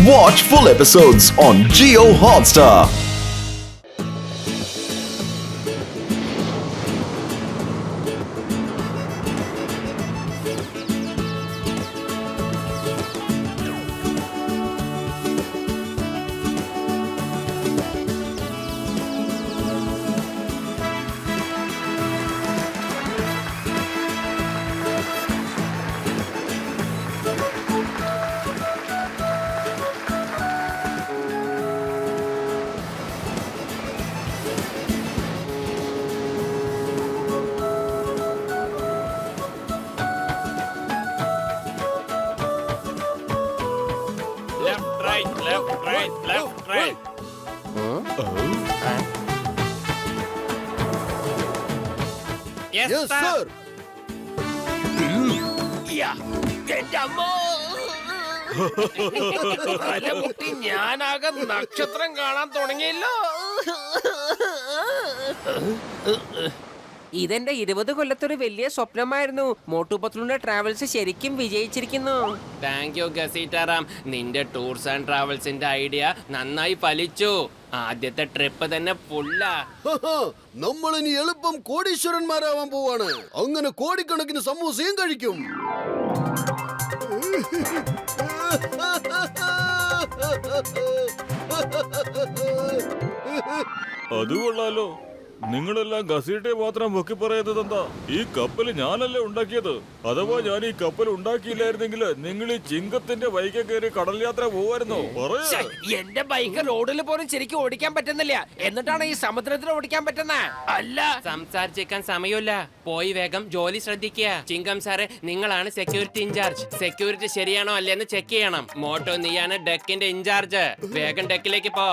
Watch full episodes on Jio Hotstar. Left, right. Yes, sir. തലമുട്ടി ഞാനാകെ നക്ഷത്രം കാണാൻ തുടങ്ങിയല്ലോ. ഇതെന്റെ 20 കൊല്ലത്തൊരു വലിയ സ്വപ്നമായിരുന്നു. മോട്ടു പത്ലൂന്റെ ട്രാവൽസ് ശരിക്കും വിജയിച്ചിരിക്കുന്നു. Thank you ഗസീറ്റാറാം. നിന്റെ ടൂർസ് ആൻഡ് ട്രാവൽസിന്റെ ഐഡിയ നന്നായി ഫലിച്ചു. ആദ്യത്തെ ട്രിപ്പ് തന്നെ ഫുള്ളാ. നമ്മൾ ഇനി എളുപ്പം കോടീശ്വരന്മാരാവാൻ പോവാണ്. അങ്ങനെ കോടിക്കണക്കിന് സമൂസയും കഴിക്കും. അത് കൊള്ളാലോ. നിങ്ങളെല്ലാം ഗസീറ്റെ മാത്രം പൊക്കി പറയുന്നത് എന്താ? ഈ കപ്പൽ ഞാനല്ലേ ഉണ്ടാക്കിയത്. അഥവാ ഞാൻ ഈ കപ്പൽ ഉണ്ടാക്കിയില്ലായിരുന്നെങ്കിൽ നിങ്ങൾ ഈ ചിങ്കത്തിന്റെ ബൈക്ക് കയറി കടൽ യാത്ര പോവായിരുന്നോ? എന്റെ ബൈക്ക് റോഡിൽ പോലും ശരിക്കും ഓടിക്കാൻ പറ്റുന്നില്ല, എന്നിട്ടാണ് ഈ സമുദ്രത്തിൽ ഓടിക്കാൻ പറ്റുന്ന. അല്ല, സംസാരിച്ചേക്കാൻ സമയമില്ല. പോയി വേഗം ജോലി ശ്രദ്ധിക്കുക. ചിങ്കം സാറേ, നിങ്ങളാണ് സെക്യൂരിറ്റി ഇൻചാർജ്. സെക്യൂരിറ്റി ശരിയാണോ അല്ലേന്ന് ചെക്ക് ചെയ്യണം. മോട്ടോ, നീയാണ് ഡെക്കിന്റെ ഇൻചാർജ്. വേഗം ഡെക്കിലേക്ക് പോ.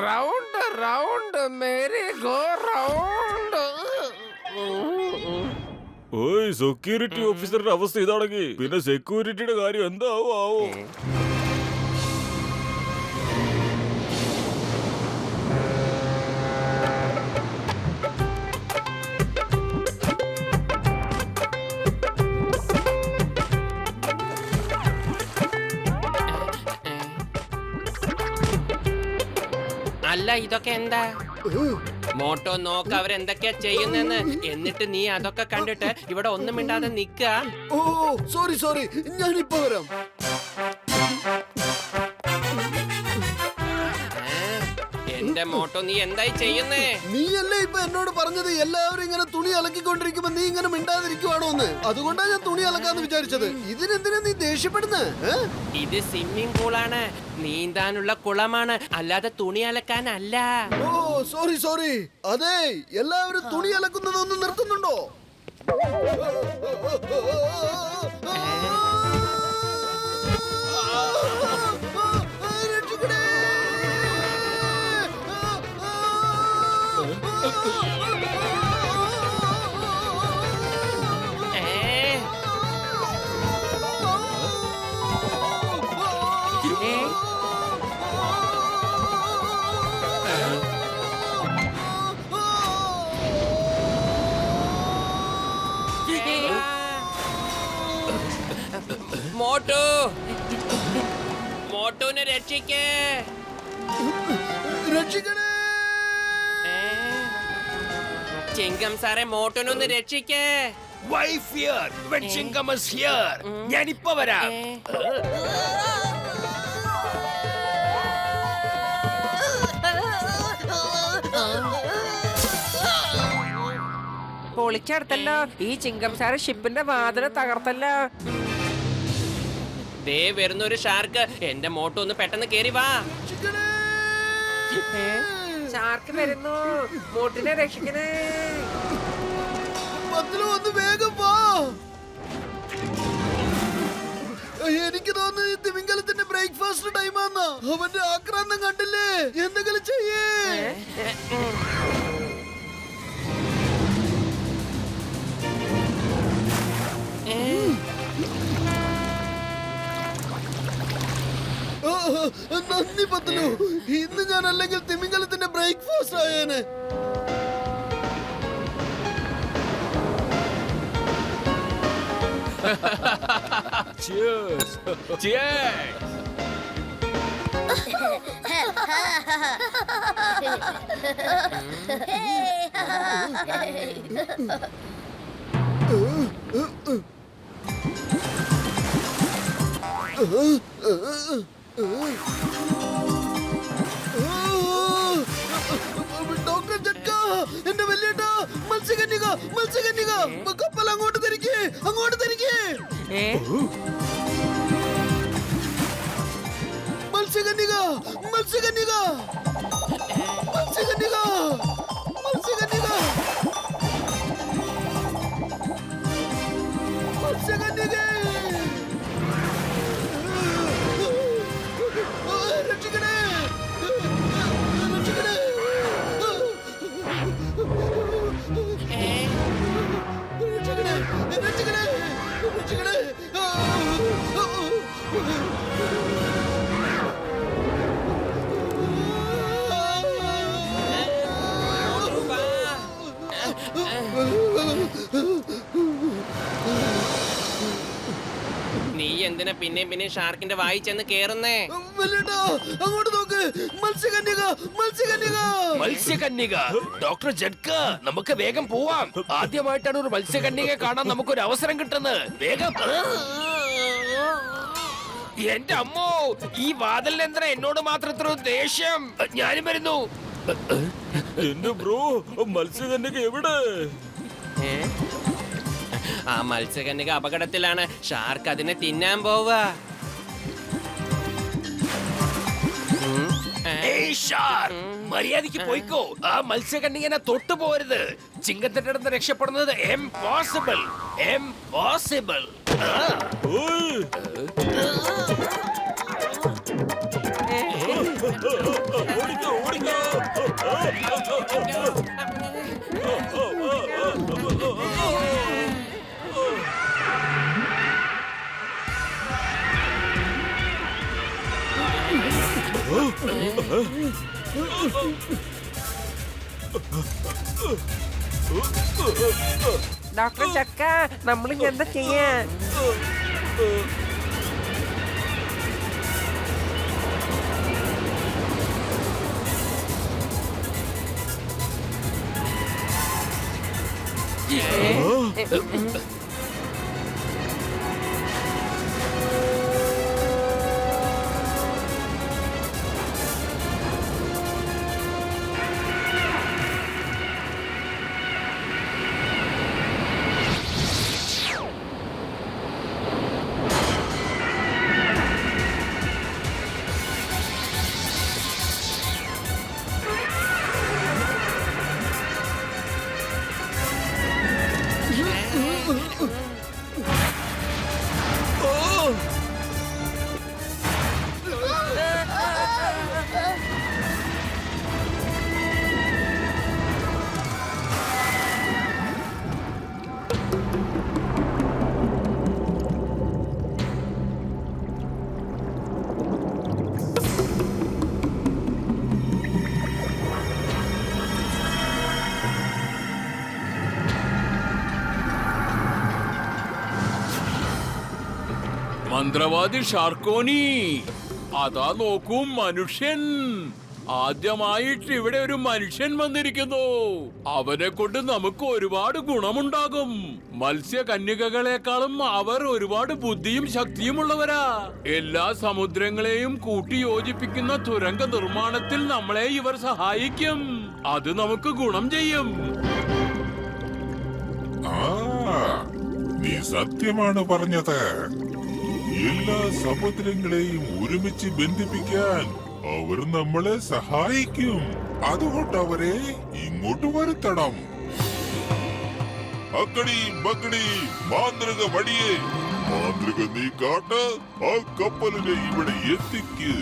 Round round Mary go round. ഓയ്, സെക്യൂരിറ്റി ഓഫീസറുടെ അവസ്ഥ ഇതാണെങ്കിൽ പിന്നെ സെക്യൂരിറ്റിയുടെ കാര്യം എന്താവോ? അല്ല, ഇതൊക്കെ എന്താ? മോട്ടോ, നോക്ക് അവരെന്തൊക്കെയാ ചെയ്യുന്നെന്ന്. എന്നിട്ട് നീ അതൊക്കെ കണ്ടിട്ട് ഇവിടെ ഒന്നും മിണ്ടാതെ നിക്ക. ഓ സോറി, ഞാനിപ്പോ വരാം. എന്റെ മോട്ടോ, നീ എന്തായി ചെയ്യുന്നേ? നീയല്ലേ ഇപ്പൊ എന്നോട് പറഞ്ഞത് എല്ലാവരും ഇങ്ങനെ തുണി അലക്കിക്കൊണ്ടിരിക്കുമ്പോ നീ ഇങ്ങനെ മിണ്ടാതിരിക്കുവാണോ എന്ന്? അതുകൊണ്ടാ ഞാൻ തുണി അലക്കാന്ന് വിചാരിച്ചത്. ഇതിനെന്തിനാ നീ ദേഷ്യപ്പെടുന്നത്? ഇത് സ്വിമ്മിംഗ് പൂളാണ്, നീന്താനുള്ള കുളമാണ്, അല്ലാതെ തുണി അലക്കാനല്ല. ഓ സോറി. അതെ, എല്ലാവരും തുണി അലക്കുന്നതൊന്ന് നിർത്തുന്നുണ്ടോ? മോട്ടോനെ രക്ഷിക്കേ. രക്ഷിക്കണേ. ചിങ്കം സാറെ, മോട്ടോനൊന്ന് രക്ഷിക്കേ. Wife here when Chingam is here. ഞാനിപ്പോ വരാം. പൊളിച്ചെടുത്തല്ലോ. ഈ ചിങ്കം സാറ് ഷിപ്പിന്റെ വാതില് തകർത്തല്ലോ. ദേ വരുന്ന ഒരു ഷാർക്ക്. എന്റെ മോട്ടോ ഒന്ന് പെട്ടെന്ന് കേറി വാ. ഷാർക്ക് വരുന്നു. മോട്ടിനെ രക്ഷിക്കണേ. ഒന്ന് വേഗം വാ. എനിക്ക് തോന്നുന്നു തിമിംഗലത്തിന്റെ ബ്രേക്ക്ഫാസ്റ്റ് ടൈമാന്നാ. അവന്റെ ആക്രാന്തം കണ്ടില്ലേ? എന്തെങ്കിലും ചെയ്യേ. നന്ദി പത്ലു. ഇന്ന് ഞാൻ അല്ലെങ്കിൽ തിമിംഗലത്തിന്റെ ബ്രേക്ക്ഫാസ്റ്റ് ആയേനെ. Cheers. ഡോക്ടർ ജഡ്ക, എന്റെ വല്യേട്ടാ, മത്സ്യകന്യക, മത്സ്യകന്യക, കപ്പൽ അങ്ങോട്ട് തിരിക്കേ, അങ്ങോട്ട് തിരിക്കേ. ഏ മത്സ്യകന്യക, മത്സ്യകന്യക, മത്സ്യകന്യക, മത്സ്യകന്യക, മത്സ്യകന്യകേ. രക്ഷിക്കണേ, രക്ഷിക്കണേ. രക്ഷിക്കണേ, രക്ഷിക്കണേ, രക്ഷിക്കണേ. നീ എന്തിനാ പിന്നെയും പിന്നെയും ഷാർക്കിന്റെ വായി ചെന്ന് കേറുന്നേ? വല്യേട്ടാ, അങ്ങോട്ട് നോക്ക്, മത്സ്യകന്യക, മത്സ്യകന്യക. മത്സ്യകന്യക, ഡോക്ടർ ജഡ്ക, നമുക്ക് വേഗം പോവാം. ആദ്യമായിട്ടാണ് ഒരു മത്സ്യകന്യകയെ കാണാൻ നമുക്കൊരു അവസരം കിട്ടുന്നത്. വേഗം. എന്റെ അമ്മോ, ഈ വാതിലിന് എന്തിനാ എന്നോട് മാത്രം ഇത്ര ദേഷ്യം? ഞാനും വരുന്നു. എന്റെ ബ്രോ, മത്സ്യകന്യക എവിടെ? ഏ? ആ മത്സ്യകന്യക അപകടത്തിലാണ്. ഷാർക്ക് അതിനെ തിന്നാൻ പോവാ. ഏയ് ഷാർക്ക്, മര്യാദയ്ക്ക് പോയിക്കോ. ആ മത്സ്യകന്യകനെ തൊട്ടു പോരുത്. ചിങ്കത്തിന്റെ അടുത്ത് രക്ഷപ്പെടുന്നത് എംപോസിബിൾ, എംപോസിബിൾ. ഓയ്. ഓടിക്കോ, ഓടിക്കോ. ഡോക്ടർ ചക്ക, നമ്മളിനി എന്താ ചെയ്യാ? മന്ത്രവാദി ഷാർക്കോനി, അതാ നോക്കൂ മനുഷ്യൻ. ആദ്യമായിട്ട് ഇവിടെ ഒരു മനുഷ്യൻ വന്നിരിക്കുന്നു. അവനെ കൊണ്ട് നമുക്ക് ഒരുപാട് ഗുണമുണ്ടാകും. മത്സ്യകന്യകകളെക്കാളും അവർ ഒരുപാട് ബുദ്ധിയും ശക്തിയുമുള്ളവരാ. എല്ലാ സമുദ്രങ്ങളെയും കൂട്ടി യോജിപ്പിക്കുന്ന തുരങ്ക നിർമ്മാണത്തിൽ നമ്മളെ ഇവർ സഹായിക്കും. അത് നമുക്ക് ഗുണം ചെയ്യും. നീ സത്യമാണ് പറഞ്ഞത്. എല്ലാ സമുദ്രങ്ങളെയും ഒരുമിച്ച് ബന്ധിപ്പിക്കാൻ അവർ നമ്മളെ സഹായിക്കും. അതുകൊണ്ട് അവരെ ഇങ്ങോട്ട് വരുത്തണം. അക്കടി ബക്കടി മാന്ത്രിക വടിയെ, മാന്ത്രിക നീ കാട്ട്, ആ കപ്പലിനെ ഇവിടെ എത്തിക്ക്.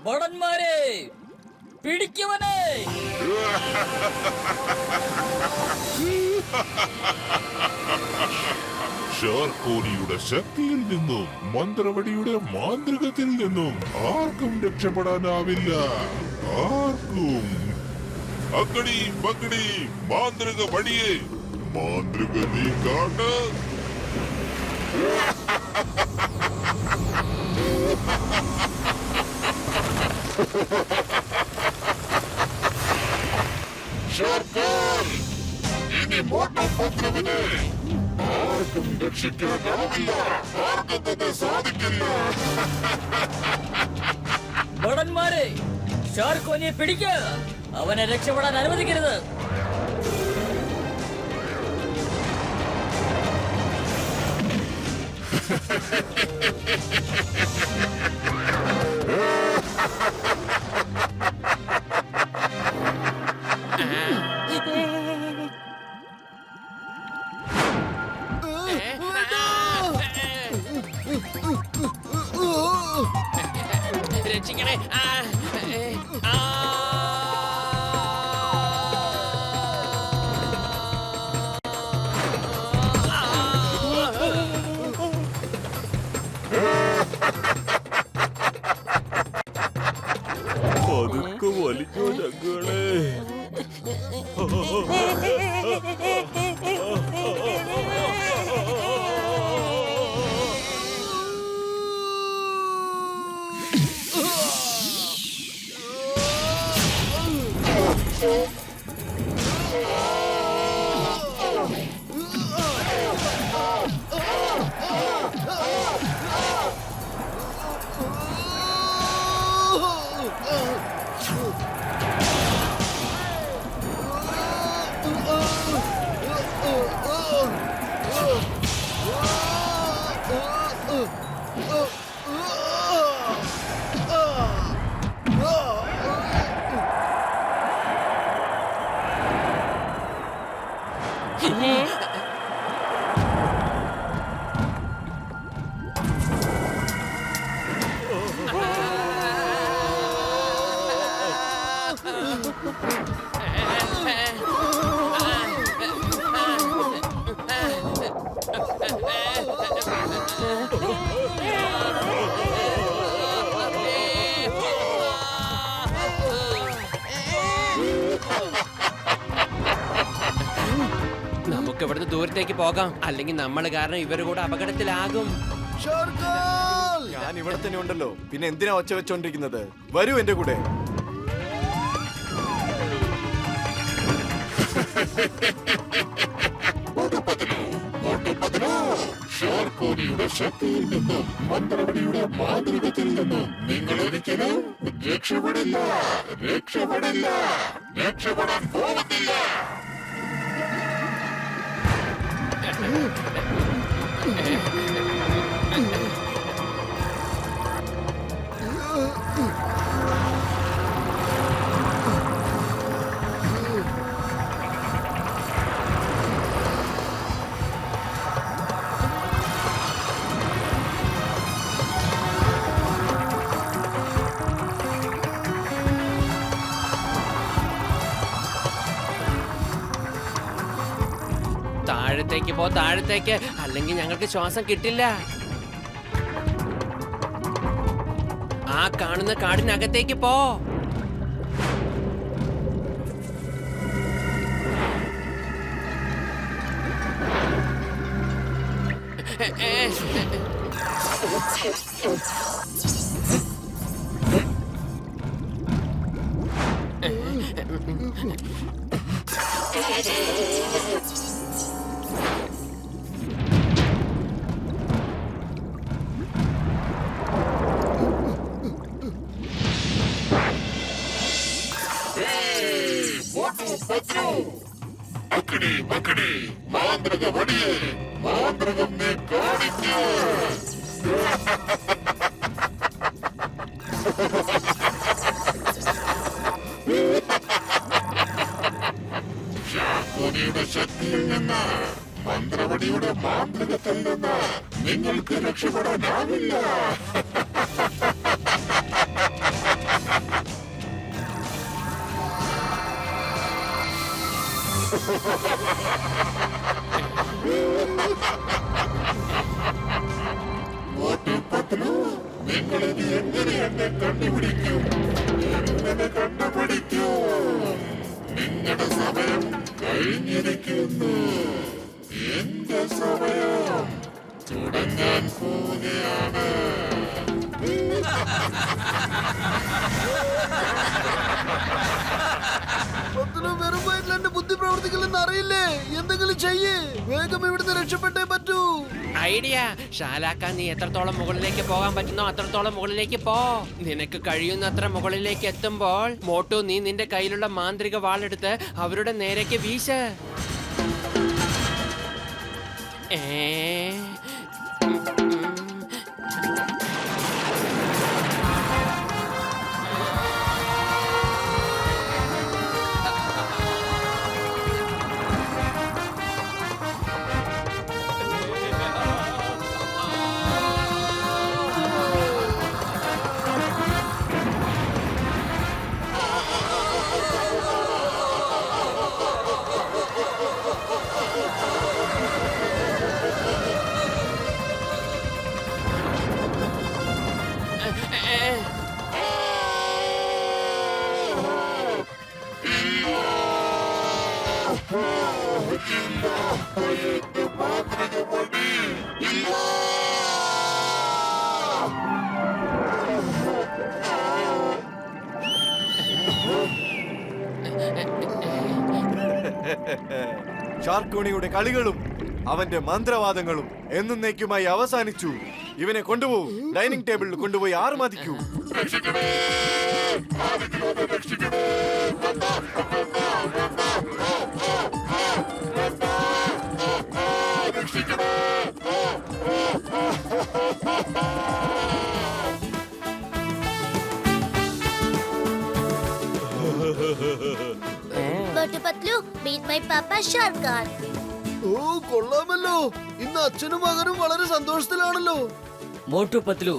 ഭടന്മാരെ പിടിക്കുവനെ. ഷാർക്കോനിയുടെ ശക്തിയിൽ നിന്നും മന്ത്രവടിയുടെ മാന്ത്രികത്തിൽ നിന്നും ആർക്കും രക്ഷപ്പെടാനാവില്ല. ആർക്കും. അക്കടി പക്കടി മാന്ത്രിക വടിയെ മാന്ത്രിക നീ കാട്ട്. ഇനി മോട്ടോപദ്രവനെ ആർക്കും രക്ഷിക്കാനാവില്ല. ആർക്കും തന്നെ സാധിക്കില്ല. ഭടന്മാരെ ഷാർക്കോനിയെ പിടിക്കുക. അവനെ രക്ഷപ്പെടാൻ അനുവദിക്കരുത്. രക്ഷിക്കണേ. പതുക്കെ വലിക്കോ ചങ്കുകളെ. നമുക്ക് ഇവിടുന്ന് ദൂരത്തേക്ക് പോകാം, അല്ലെങ്കിൽ നമ്മൾ കാരണം ഇവര് കൂടെ അപകടത്തിലാകും. ഞാൻ ഇവിടെ തന്നെ ഉണ്ടല്ലോ, പിന്നെ എന്തിനാ ഒച്ച വെച്ചോണ്ടിരിക്കുന്നത്? വരൂ എന്റെ കൂടെ. ഷാർക്കോനിയുടെ ശക്തിയിൽ നിന്നും മന്ത്രവടിയുടെ മാന്ത്രികത്തിൽ നിന്നും നിങ്ങൾ ഒരിക്കലും രക്ഷപ്പെടില്ല. രക്ഷപ്പെടില്ല. രക്ഷപ്പെടാൻ പോകുന്നില്ല. താഴത്തേക്ക് പോ, താഴത്തേക്ക്, അല്ലെങ്കിൽ ഞങ്ങൾക്ക് ശ്വാസം കിട്ടില്ല. ആ കാണുന്ന കാടിനകത്തേക്ക് പോ. അക്കടി മക്കടി മാന്ത്രിക വടിയെ മാന്ത്രികം നീ കാണിക്കൂ. ഷാർക്കോനിയുടെ ശക്തിയിൽ നിന്ന് മന്ത്രവടിയുടെ മാന്ത്രികത്തിൽ നിന്ന് നിങ്ങൾക്ക് രക്ഷപ്പെടാനാവില്ല. പത്ലു വെറും വയറ്റിൽ എന്റെ ബുദ്ധി പ്രവർത്തിക്കില്ലെന്ന് അറിയില്ലേ? എന്തെങ്കിലും ചെയ്യേ, വേഗം ഇവിടുന്ന് രക്ഷപ്പെട്ടേ പറ്റൂ. ഐഡിയ. ഷാലാക്ക, നീ എത്രത്തോളം മുകളിലേക്ക് പോകാൻ പറ്റുന്നോ അത്രത്തോളം മുകളിലേക്ക് പോ. നിനക്ക് കഴിയുന്നത്ര മുകളിലേക്ക് എത്തുമ്പോൾ മോട്ടു, നീ നിന്റെ കയ്യിലുള്ള മാന്ത്രിക വാളെടുത്ത് അവരുടെ നേരേക്ക് വീശ്. ഷാർക്കോണിയുടെ കളികളും അവന്റെ മന്ത്രവാദങ്ങളും എന്നേക്കുമായി അവസാനിച്ചു. ഇവനെ കൊണ്ടുപോകും, ഡൈനിങ് ടേബിളിൽ കൊണ്ടുപോയി ആറുമതിക്കൂ. ഓ, കൊള്ളാമല്ലോ. ഇന്ന് അച്ഛനും മകനും വളരെ സന്തോഷത്തിലാണല്ലോ. മോട്ടു പത്ലു,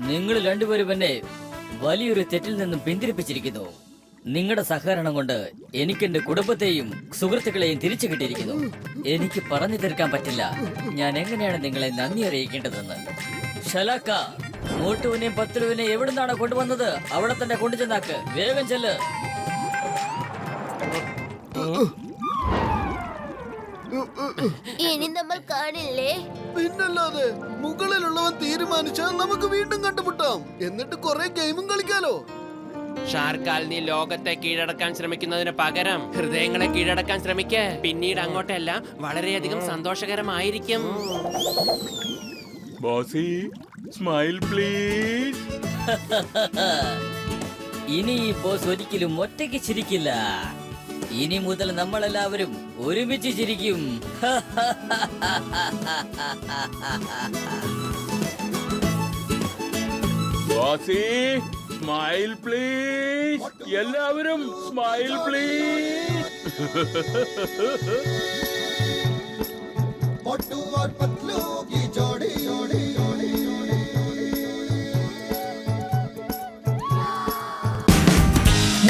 നിങ്ങൾ രണ്ടുപേരും എന്നെ വലിയൊരു തെറ്റിൽ നിന്നും പിന്തിരിപ്പിച്ചിരിക്കുന്നു. നിങ്ങളുടെ സഹകരണം കൊണ്ട് എനിക്ക് എന്റെ കുടുംബത്തെയും സുഹൃത്തുക്കളെയും തിരിച്ചു കിട്ടിയിരിക്കുന്നു. എനിക്ക് പറഞ്ഞു തീർക്കാൻ പറ്റില്ല ഞാൻ എങ്ങനെയാണ് നിങ്ങളെ നന്ദി അറിയിക്കേണ്ടതെന്ന്. ഷലാക്ക, മോട്ടുവിനെയും പത്ലുവിനെയും എവിടുന്നാണ് കൊണ്ടുവന്നത് അവിടെ തന്നെ കൊണ്ടുചെന്നാക്ക്. വേഗം ചെല്ല്. ഇനി നമ്മൾ കാണില്ലേ? പിന്നല്ലാതെ, മുകളിലുള്ളവൻ തീരുമാനിച്ചാൽ നമുക്ക് വീണ്ടും കണ്ടുമുട്ടാം. എന്നിട്ട് കുറെ ഗെയിമും കളിക്കാലോ. ഷാർക്കാൽ, നീ ലോകത്തെ കീഴടക്കാൻ ശ്രമിക്കുന്നതിന് പകരം ഹൃദയങ്ങളെ കീഴടക്കാൻ ശ്രമിക്ക. പിന്നീട് അങ്ങോട്ടെല്ലാം വളരെയധികം സന്തോഷകരമായിരിക്കും. Bossy, smile please. ഇനി ഈ ബോസ് ഒരിക്കലും ഒറ്റയ്ക്ക് ചിരിക്കില്ല. ഇനി മുതൽ നമ്മളെല്ലാവരും ഒരുമിച്ച് ചിരിക്കും. ബോസി, സ്മൈൽ പ്ലീസ്. എല്ലാവരും smile please.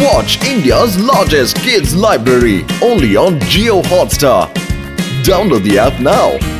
Watch India's largest kids library only on Jio Hotstar. Download the app now.